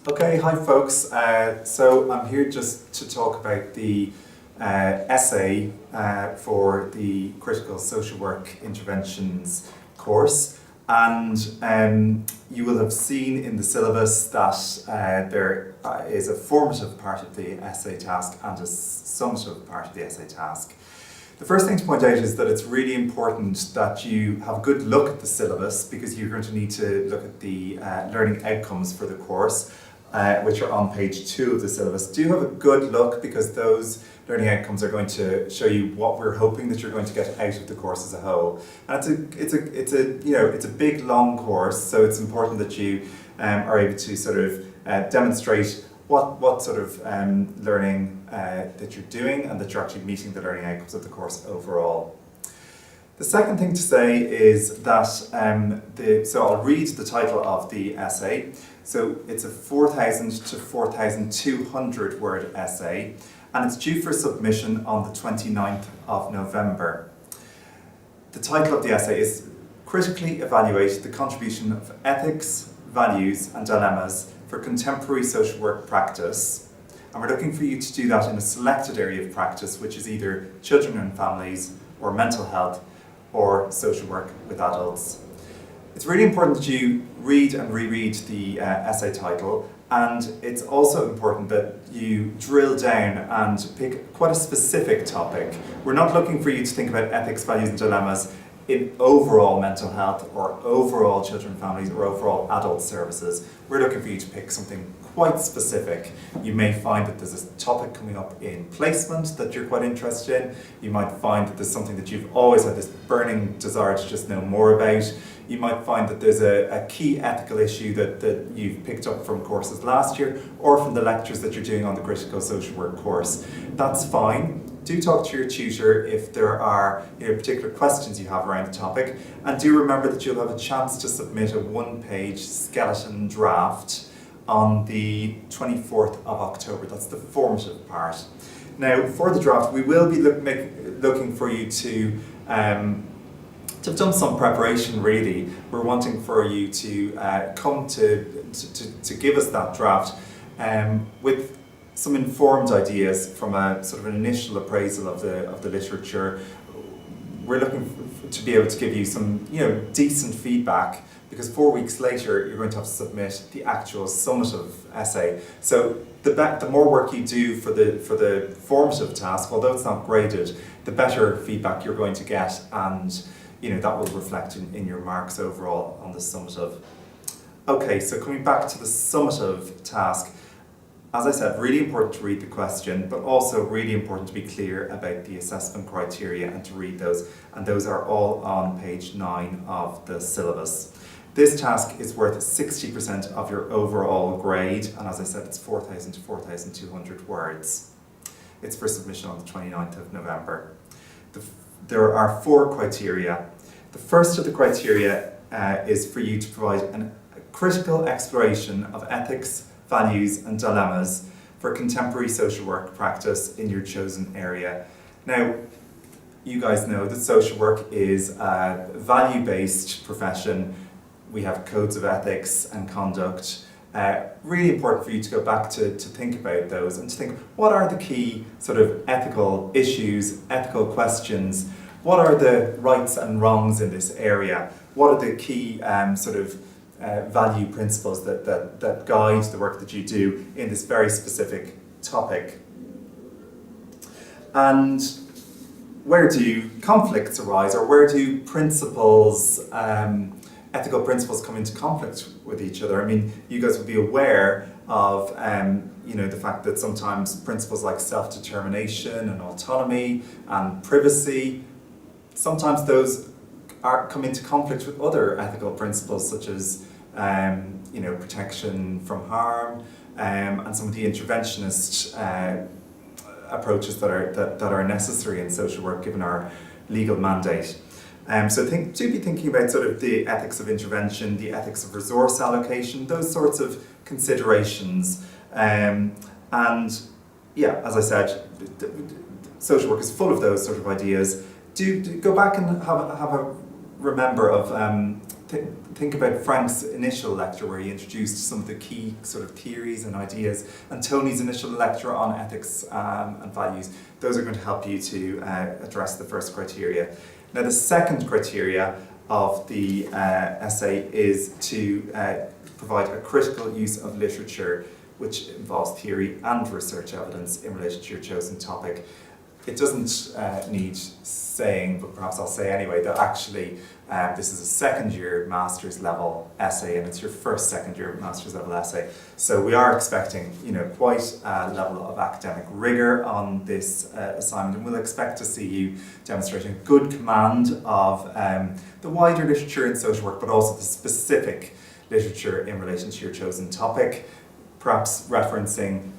Okay, hi folks. So I'm here just to talk about the essay for the Critical Social Work Interventions course. And you will have seen in the syllabus that there is a formative part of the essay task and a summative part of the essay task. The first thing to point out is that it's really important that you have a good look at the syllabus, because you're going to need to look at the learning outcomes for the course, which are on page 2 of the syllabus. Do have a good look, because those learning outcomes are going to show you what we're hoping that you're going to get out of the course as a whole. And it's a big, long course, so it's important that you are able to sort of demonstrate what sort of learning that you're doing, and that you're actually meeting the learning outcomes of the course overall. The second thing to say is that, so I'll read the title of the essay. So it's a 4,000 to 4,200 word essay, and it's due for submission on the 29th of November. The title of the essay is Critically Evaluate the Contribution of Ethics, Values and Dilemmas for Contemporary Social Work Practice. And we're looking for you to do that in a selected area of practice, which is either children and families, or mental health, or social work with adults. It's really important that you read and reread the essay title, and it's also important that you drill down and pick quite a specific topic. We're not looking for you to think about ethics, values and dilemmas in overall mental health, or overall children and families, or overall adult services. We're looking for you to pick something quite specific. You may find that there's a topic coming up in placement that you're quite interested in. You might find that there's something that you've always had this burning desire to just know more about. You might find that there's a key ethical issue that you've picked up from courses last year, or from the lectures that you're doing on the Critical Social Work course. That's fine. Do talk to your tutor if there are particular questions you have around the topic, and do remember that you'll have a chance to submit a one-page skeleton draft on the 24th of October. That's the formative part. Now, for the draft, we will be looking for you to have done some preparation, really. We're wanting for you to come to give us that draft with some informed ideas from a sort of an initial appraisal of the literature. We're looking to be able to give you some decent feedback, because 4 weeks later you're going to have to submit the actual summative essay. So the more work you do for the formative task, although it's not graded, the better feedback you're going to get, and that will reflect in your marks overall on the summative. Okay, so coming back to the summative task, as I said, really important to read the question, but also really important to be clear about the assessment criteria and to read those. And those are all on page 9 of the syllabus. This task is worth 60% of your overall grade, and as I said, it's 4,000 to 4,200 words. It's for submission on the 29th of November. There are 4 criteria. The first of the criteria is for you to provide a critical exploration of ethics, values and dilemmas for contemporary social work practice in your chosen area. Now, you guys know that social work is a value-based profession. We have codes of ethics and conduct. Really important for you to go back to think about those, and to think, what are the key sort of ethical issues, ethical questions? What are the rights and wrongs in this area? What are the key value principles that guide the work that you do in this very specific topic? And where do conflicts arise, or where do principles, ethical principles, come into conflict with each other? I mean, you guys will be aware of the fact that sometimes principles like self-determination and autonomy and privacy, sometimes those come into conflict with other ethical principles, such as protection from harm, and some of the interventionist approaches that are necessary in social work given our legal mandate. So do be thinking about sort of the ethics of intervention, the ethics of resource allocation, those sorts of considerations. And yeah, as I said, social work is full of those sort of ideas. Do go back and have a remember of think about Frank's initial lecture where he introduced some of the key sort of theories and ideas, and Tony's initial lecture on ethics and values. Those are going to help you to address the first criteria. Now the second criteria of the essay is to provide a critical use of literature which involves theory and research evidence in relation to your chosen topic. It doesn't need saying, but perhaps I'll say anyway, that actually this is a second year master's level essay, and it's your first second year master's level essay. So we are expecting, quite a level of academic rigour on this assignment, and we'll expect to see you demonstrating good command of the wider literature in social work, but also the specific literature in relation to your chosen topic, perhaps referencing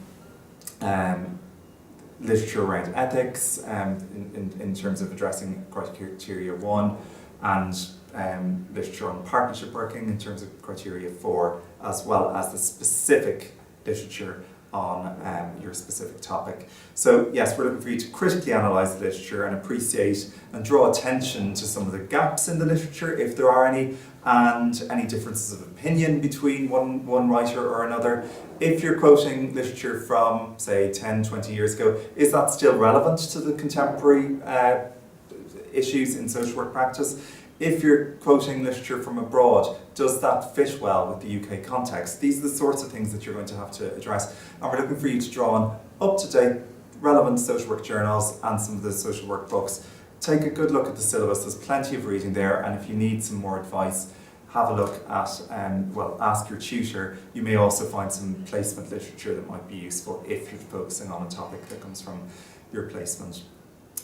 literature around ethics in terms of addressing criteria 1, and literature on partnership working in terms of criteria 4, as well as the specific literature on your specific topic. So yes, we're looking for you to critically analyse the literature and appreciate and draw attention to some of the gaps in the literature, if there are any, and any differences of opinion between one writer or another. If you're quoting literature from, say, 10, 20 years ago, is that still relevant to the contemporary issues in social work practice? If you're quoting literature from abroad, does that fit well with the UK context? These are the sorts of things that you're going to have to address. And we're looking for you to draw on up-to-date, relevant social work journals and some of the social work books. Take a good look at the syllabus. There's plenty of reading there, and if you need some more advice, have a look at, ask your tutor. You may also find some placement literature that might be useful if you're focusing on a topic that comes from your placement.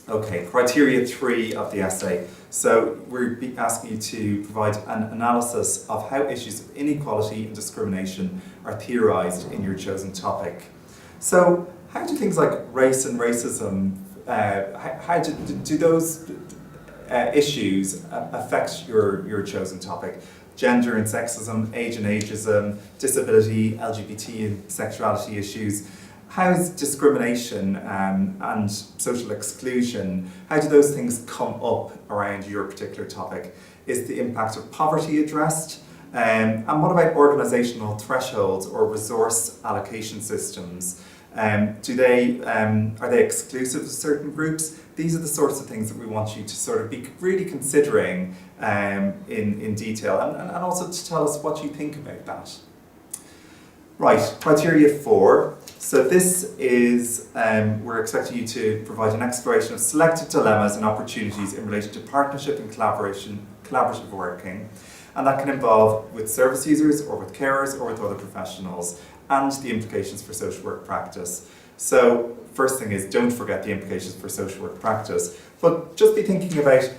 Okay, criteria 3 of the essay. So we're asking you to provide an analysis of how issues of inequality and discrimination are theorised in your chosen topic. So how do things like race and racism, how do those issues affect your chosen topic? Gender and sexism, age and ageism, disability, LGBT and sexuality issues. How is discrimination and social exclusion, how do those things come up around your particular topic? Is the impact of poverty addressed? And what about organisational thresholds or resource allocation systems? Are they exclusive to certain groups? These are the sorts of things that we want you to sort of be really considering in detail, and also to tell us what you think about that. Right, criteria 4. So this is, we're expecting you to provide an exploration of selected dilemmas and opportunities in relation to partnership and collaborative working, and that can involve with service users or with carers or with other professionals, and the implications for social work practice. So first thing is, don't forget the implications for social work practice, but just be thinking about,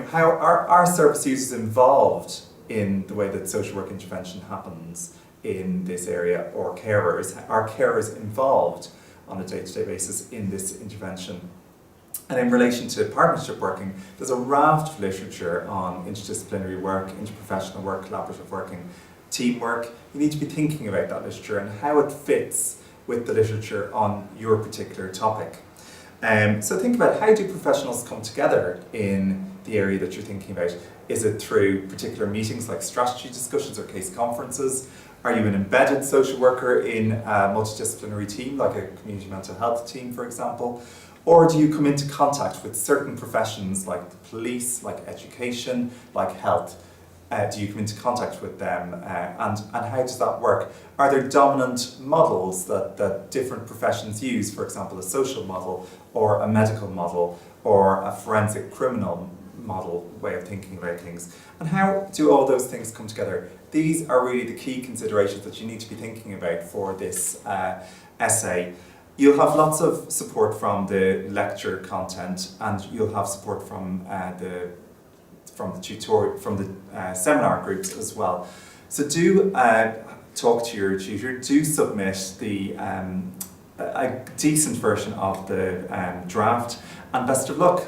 how are service users involved in the way that social work intervention happens in this area, or carers? Are carers involved on a day-to-day basis in this intervention? And in relation to partnership working, there's a raft of literature on interdisciplinary work, interprofessional work, collaborative working, teamwork. You need to be thinking about that literature and how it fits with the literature on your particular topic. So think about, how do professionals come together in the area that you're thinking about? Is it through particular meetings like strategy discussions or case conferences? Are you an embedded social worker in a multidisciplinary team, like a community mental health team, for example? Or do you come into contact with certain professions like the police, like education, like health? Do you come into contact with them, and how does that work? Are there dominant models that different professions use, for example a social model or a medical model or a forensic criminal model way of thinking about things? And how do all those things come together? These are really the key considerations that you need to be thinking about for this essay. You'll have lots of support from the lecture content, and you'll have support from the seminar groups as well. So do talk to your tutor, do submit a decent version of the draft, and best of luck.